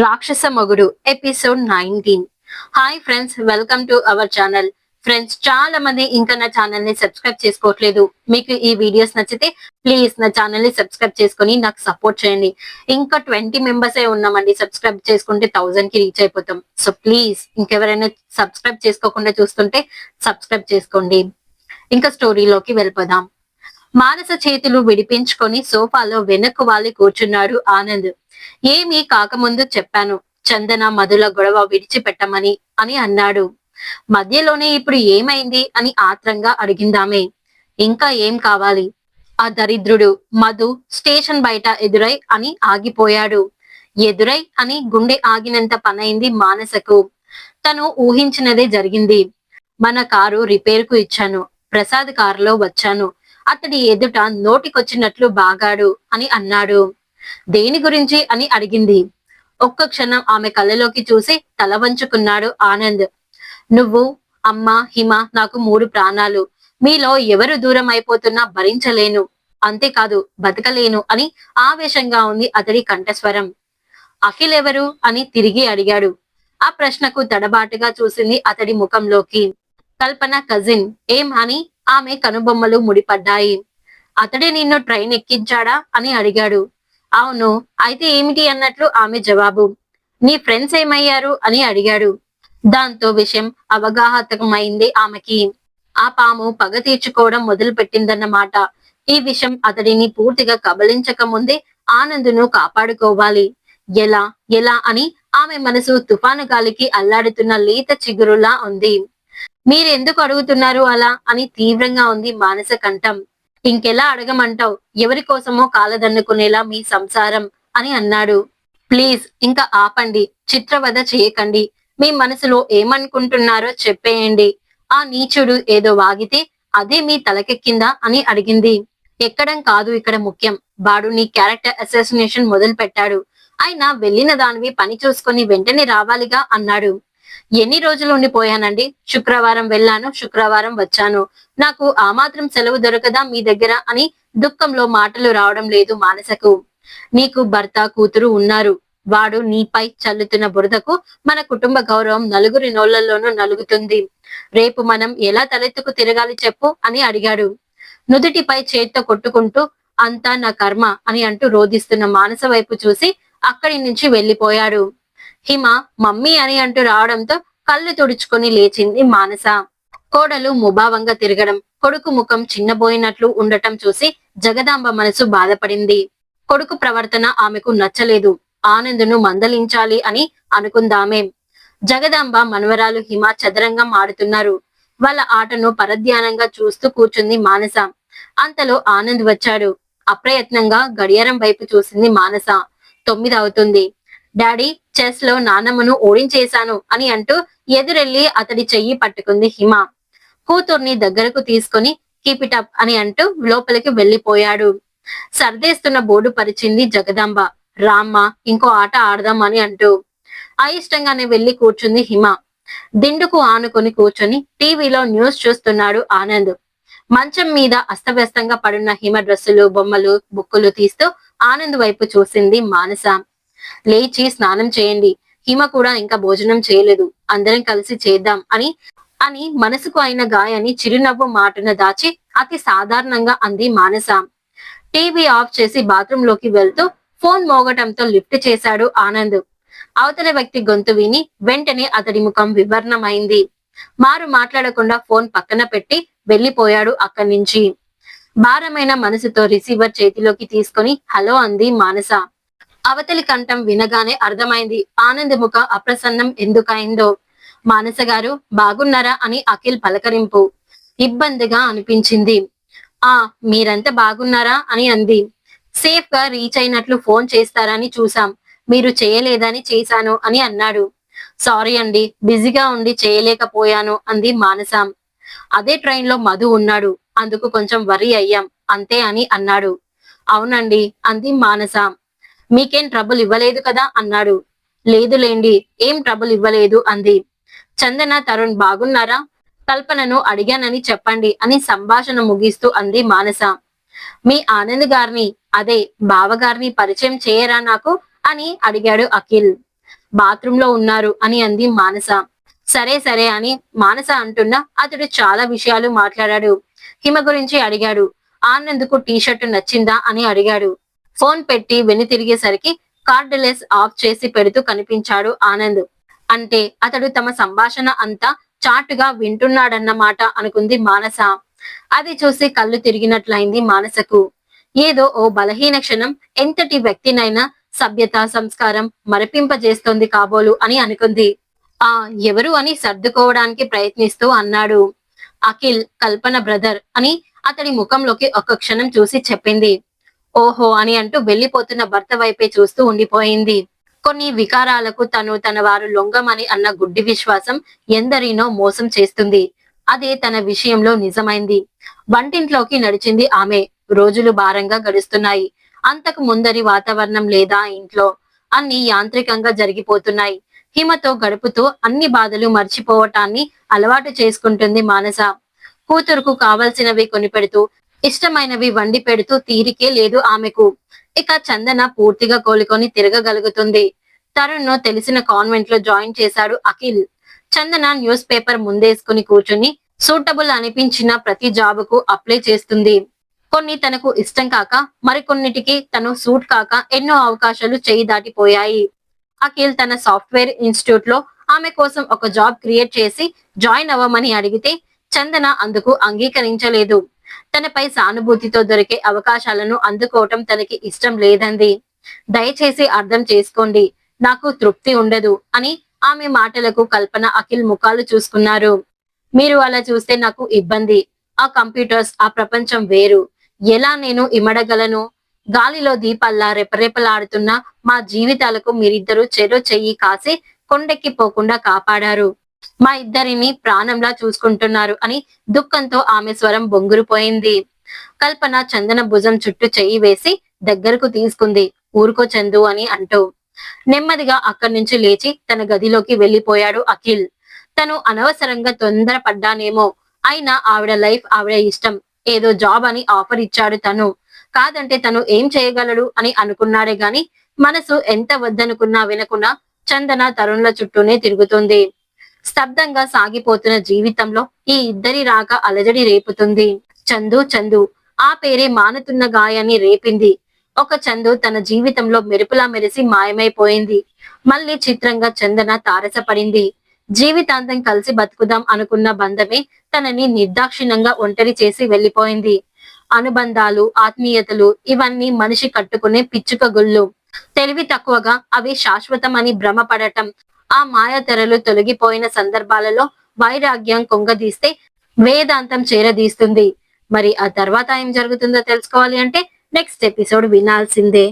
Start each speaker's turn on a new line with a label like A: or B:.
A: రాక్షస మొగుడు episode 19. Hi friends, welcome to our channel. Friends, చాలా మంది ఇంకా నా ఛానల్ ని సబ్స్క్రైబ్ చేసుకోవట్లేదు. మీకు ఈ వీడియోస్ నచ్చితే ప్లీజ్ నా ఛానల్ ని సబ్స్క్రైబ్ చేసుకొని నాకు సపోర్ట్ చేయండి. ఇంకా 20 మెంబర్స్ ఉన్నామండి. సబ్స్క్రైబ్ చేసుకుంటే 1000 కి రీచ్ అయిపోతాం. సో ప్లీజ్ ఇంకెవరైనా సబ్స్క్రైబ్ చేసుకోకుండా చూస్తుంటే సబ్స్క్రైబ్ చేసుకోండి. ఇంకా స్టోరీలోకి వెళ్ళిపోదాం. మానస చేతులు విడిపించుకొని సోఫాలో వెనక్కు వాలి కూర్చున్నాడు ఆనంద్. ఏమీ కాకముందు చెప్పాను, చందన మధుల గొడవ విడిచిపెట్టమని అని అన్నాడు. మధ్యలోనే ఇప్పుడు ఏమైంది అని ఆత్రంగా అడిగిందామే. ఇంకా ఏం కావాలి? ఆ దరిద్రుడు మధు స్టేషన్ బయట ఎదురై అని ఆగిపోయాడు. ఎదురై అని గుండె ఆగినంత పనైంది మానసకు. తను ఊహించినదే జరిగింది. మన కారు రిపేర్ కు ఇచ్చాను, ప్రసాద్ కారులో వచ్చాను, అతడి ఎదుట నోటికొచ్చినట్లు బాగాడు అని అన్నాడు. దేని గురించి అని అడిగింది. ఒక్క క్షణం ఆమె కళ్ళలోకి చూసి తల వంచుకున్నాడు ఆనంద్. నువ్వు, అమ్మ, హిమ నాకు 3 ప్రాణాలు. మీలో ఎవరు దూరం అయిపోతున్నా భరించలేను, అంతేకాదు బతకలేను అని ఆవేశంగా ఉంది అతడి కంఠస్వరం. అఖిల్ ఎవరు అని తిరిగి అడిగాడు. ఆ ప్రశ్నకు తడబాటుగా చూసింది అతడి ముఖంలోకి. కల్పన కజిన్. ఏం అని ఆమె కనుబొమ్మలు ముడిపడ్డాయి. అతడే నిన్ను ట్రైన్ ఎక్కించాడా అని అడిగాడు. అవును, అయితే ఏమిటి అన్నట్లు ఆమె జవాబు. నీ ఫ్రెండ్స్ ఏమయ్యారు అని అడిగాడు. దాంతో విషయం అవగాహతమైంది ఆమెకి. ఆ పాము పగ తీర్చుకోవడం మొదలు పెట్టిందన్నమాట. ఈ విషయం అతడిని పూర్తిగా కబలించక ముందే ఆనందును కాపాడుకోవాలి. ఎలా ఎలా అని ఆమె మనసు తుఫాను గాలికి అల్లాడుతున్న లేత చిగురులా ఉంది. మీరెందుకు అడుగుతున్నారు అలా అని తీవ్రంగా ఉంది మానస కంఠం. ఇంకెలా అడగమంటావు? ఎవరి కోసమో కాలదన్నుకునేలా మీ సంసారం అని అన్నాడు. ప్లీజ్ ఇంకా ఆపండి, చిత్రవద చేయకండి. మీ మనసులో ఏమనుకుంటున్నారో చెప్పేయండి. ఆ నీచుడు ఏదో వాగితే అదే మీ తలకెక్కిందా అని అడిగింది. ఎక్కడం కాదు ఇక్కడ ముఖ్యం. వాడు నీ క్యారెక్టర్ అసాసినేషన్ మొదలు పెట్టాడు. అయినా వెళ్ళిన దానివి పని చూసుకొని వెంటనే రావాలిగా అన్నాడు. ఎన్ని రోజులు ఉండిపోయానండి? శుక్రవారం వెళ్ళాను, శుక్రవారం వచ్చాను. నాకు ఆ మాత్రం సెలవు దొరకదా మీ దగ్గర అని దుఃఖంలో మాటలు రావడం లేదు మానసకు. నీకు భర్త, కూతురు ఉన్నారు. వాడు నీపై చల్లుతున్న బురదకు మన కుటుంబ గౌరవం నలుగురి నోళ్లలోనూ నలుగుతుంది. రేపు మనం ఎలా తలెత్తుకు తిరగాలి చెప్పు అని అడిగాడు. నుదుటిపై చేత్తో కొట్టుకుంటూ అంతా నా కర్మ అని అంటూ రోధిస్తున్న మానస వైపు చూసి అక్కడి నుంచి వెళ్లిపోయాడు. హిమ మమ్మీ అని అంటూ రావడంతో కళ్ళు తుడుచుకొని లేచింది మానస. కోడలు ముభావంగా తిరగడం, కొడుకు ముఖం చిన్నబోయినట్లు ఉండటం చూసి జగదాంబ మనసు బాధపడింది. కొడుకు ప్రవర్తన ఆమెకు నచ్చలేదు. ఆనందును మందలించాలి అని అనుకుందామే. జగదాంబ మనవరాలు హిమ చదరంగం ఆడుతున్నారు. వాళ్ళ ఆటను పరధ్యానంగా చూస్తూ కూర్చుంది మానస. అంతలో ఆనంద్ వచ్చాడు. అప్రయత్నంగా గడియారం వైపు చూసింది మానస. 9 అవుతుంది. డాడీ, చెస్ లో నాన్నమ్మను ఓడించేశాను అని అంటూ ఎదురెళ్లి అతడి చెయ్యి పట్టుకుంది హిమ. కూతుర్ని దగ్గరకు తీసుకుని కీపిటప్ అని అంటూ లోపలికి వెళ్లిపోయాడు. సర్దేస్తున్న బోర్డు పరిచింది జగదాంబ. రామ్మ, ఇంకో ఆట ఆడదాం అని అంటూ. అయిష్టంగానే వెళ్లి కూర్చుంది హిమ. దిండుకు ఆనుకొని కూర్చొని టీవీలో న్యూస్ చూస్తున్నాడు ఆనంద్. మంచం మీద అస్తవ్యస్తంగా పడున్న హిమ డ్రెస్సులు, బొమ్మలు, బుక్కులు తీస్తూ ఆనంద్ వైపు చూసింది మానస. లేచి స్నానం చేయండి. హిమ కూడా ఇంకా భోజనం చేయలేదు. అందరం కలిసి చేద్దాం అని అని మనసుకు అయిన గాయాన్ని చిరునవ్వు మాటన దాచి అతి సాధారణంగా అంది మానస. టీవీ ఆఫ్ చేసి బాత్రూమ్ లోకి వెళ్తూ ఫోన్ మోగటంతో లిఫ్ట్ చేశాడు ఆనంద్. అవతల వ్యక్తి గొంతు విని వెంటనే అతడి ముఖం వివర్ణమైంది. మారు మాట్లాడకుండా ఫోన్ పక్కన పెట్టి వెళ్లిపోయాడు అక్కడి నుంచి. భారమైన మనసుతో రిసీవర్ చేతిలోకి తీసుకుని హలో అంది మానస. అవతలి కంఠం వినగానే అర్థమైంది ఆనంద్ ముఖ అప్రసన్నం ఎందుకైందో. మానస గారు బాగున్నారా అని అఖిల్ పలకరింపు. ఇబ్బందిగా అనిపించింది. ఆ, మీరంతా బాగున్నారా అని అంది. సేఫ్ గా రీచ్ అయినట్లు ఫోన్ చేస్తారని చూసాం, మీరు చేయలేదని చేశాను అని అన్నాడు. సారీ అండి, బిజీగా ఉండి చేయలేకపోయాను అంది మానస. అదే ట్రైన్ లో మధు ఉన్నాడు, అందుకు కొంచెం వరీ అయ్యాం అంతే అని అన్నాడు. అవునండి అంది మానస. మీకేం ట్రబుల్ ఇవ్వలేదు కదా అన్నాడు. లేదులేండి, ఏం ట్రబుల్ ఇవ్వలేదు అంది. చందన, తరుణ్ బాగున్నారా? కల్పనను అడిగానని చెప్పండి అని సంభాషణ ముగిస్తూ అంది మానస. మీ ఆనంద్ గారిని, అదే బావగారిని పరిచయం చేయరా నాకు అని అడిగాడు అఖిల్. బాత్రూమ్ లో ఉన్నారు అని అంది మానస. సరే సరే అని మానస అంటున్నా అతడు చాలా విషయాలు మాట్లాడాడు. హిమ గురించి అడిగాడు. ఆనంద్కు టీషర్ట్ నచ్చిందా అని అడిగాడు. ఫోన్ పెట్టి వెను తిరిగేసరికి కార్డులెస్ ఆఫ్ చేసి పెడుతూ కనిపించాడు ఆనంద్. అంటే అతడు తమ సంభాషణ అంతా చాటుగా వింటున్నాడన్నమాట అనుకుంది మానస. అది చూసి కళ్ళు తిరిగినట్లయింది మానసకు. ఏదో ఓ బలహీన క్షణం ఎంతటి వ్యక్తినైనా సభ్యత సంస్కారం మరపింపజేస్తోంది కాబోలు అని అనుకుంది. ఆ ఎవరు అని సర్దుకోవడానికి ప్రయత్నిస్తూ అన్నాడు. అఖిల్, కల్పన బ్రదర్ అని అతడి ముఖంలోకి ఒక్క క్షణం చూసి చెప్పింది. ఓహో అని అంటూ వెళ్లిపోతున్న భర్త వైపే చూస్తూ ఉండిపోయింది. కొన్ని వికారాలకు తన వారు లొంగమని అన్న గుడ్డి విశ్వాసం ఎందరినో మోసం చేస్తుంది. అదే తన విషయంలో నిజమైంది. వంటింట్లోకి నడిచింది ఆమె. రోజులు భారంగా గడుస్తున్నాయి. అంతకు ముందరి వాతావరణం లేదా ఇంట్లో. అన్ని యాంత్రికంగా జరిగిపోతున్నాయి. హిమతో గడుపుతూ అన్ని బాధలు మర్చిపోవటాన్ని అలవాటు చేసుకుంటుంది మానస. కూతురుకు కావలసినవి కొనిపెడుతూ ఇష్టమైనవి వండి పెడుతూ తీరికే లేదు ఆమెకు. ఇక చందన పూర్తిగా కోలుకొని తిరగగలుగుతుంది. తరుణ్ తెలిసిన కాన్వెంట్ లో జాయిన్ చేశాడు అఖిల్. చందన న్యూస్ పేపర్ ముందేసుకుని కూర్చుని సూటబుల్ అనిపించిన ప్రతి జాబుకు అప్లై చేస్తుంది. కొన్ని తనకు ఇష్టం కాక మరికొన్నిటికి తను సూట్ కాక ఎన్నో అవకాశాలు చేయి దాటిపోయాయి. అఖిల్ తన సాఫ్ట్వేర్ ఇన్స్టిట్యూట్ లో ఆమె కోసం ఒక జాబ్ క్రియేట్ చేసి జాయిన్ అవ్వమని అడిగితే చందన అందుకు అంగీకరించలేదు. తనపై సానుభూతితో దొరికే అవకాశాలను అందుకోవటం తనకి ఇష్టం లేదంది. దయచేసి అర్థం చేసుకోండి, నాకు తృప్తి ఉండదు అని ఆమె మాటలకు కల్పన అఖిల్ ముఖాలు చూసుకున్నారు. మీరు అలా చూస్తే నాకు ఇబ్బంది. ఆ కంప్యూటర్స్, ఆ ప్రపంచం వేరు. ఎలా నేను ఇమడగలను? గాలిలో దీపాల్లా రెపరెపలాడుతున్న మా జీవితాలకు మీరిద్దరూ చెరో చెయ్యి కాసి కొండెక్కి పోకుండా కాపాడారు. మా ఇద్దరిని ప్రాణంలా చూసుకుంటున్నారు అని దుఃఖంతో ఆమె స్వరం బొంగురుపోయింది. కల్పన చందన భుజం చుట్టూ చెయ్యి వేసి దగ్గరకు తీసుకుంది. ఊరుకో చందు అని అంటూ. నెమ్మదిగా అక్కడి నుంచి లేచి తన గదిలోకి వెళ్లిపోయాడు అఖిల్. తను అనవసరంగా తొందరపడ్డానేమో. అయినా ఆవిడ లైఫ్ ఆవిడ ఇష్టం. ఏదో జాబ్ అని ఆఫర్ ఇచ్చాడు తను. కాదంటే తను ఏం చేయగలడు అని అనుకున్నాడే గాని మనసు ఎంత వద్దనుకున్నా వినకుండా చందన తరుణ్ల చుట్టూనే తిరుగుతుంది. స్తబ్దంగా సాగిపోతున్న జీవితంలో ఈ ఇద్దరి రాక అలజడి రేపుతుంది. చందు చందు ఆ పేరే మానుతున్న గాయాన్ని రేపింది. ఒక చందు తన జీవితంలో మెరుపులా మెరిసి మాయమైపోయింది. మళ్ళీ చిత్రంగా చందన తారసపడింది. జీవితాంతం కలిసి బతుకుదాం అనుకున్న బంధమే తనని నిర్దాక్షిణ్యంగా ఒంటరి చేసి వెళ్లిపోయింది. అనుబంధాలు, ఆత్మీయతలు ఇవన్నీ మనిషి కట్టుకునే పిచ్చుక గుళ్ళు. తెలివి తక్కువగా అవి శాశ్వతమని భ్రమపడటం. ఆ మాయా తెరలు తొలగిపోయిన సందర్భాలలో వైరాగ్యం కొంగదీస్తే వేదాంతం చేరదీస్తుంది. మరి ఆ తర్వాత ఏం జరుగుతుందో తెలుసుకోవాలి అంటే నెక్స్ట్ ఎపిసోడ్ వినాల్సిందే.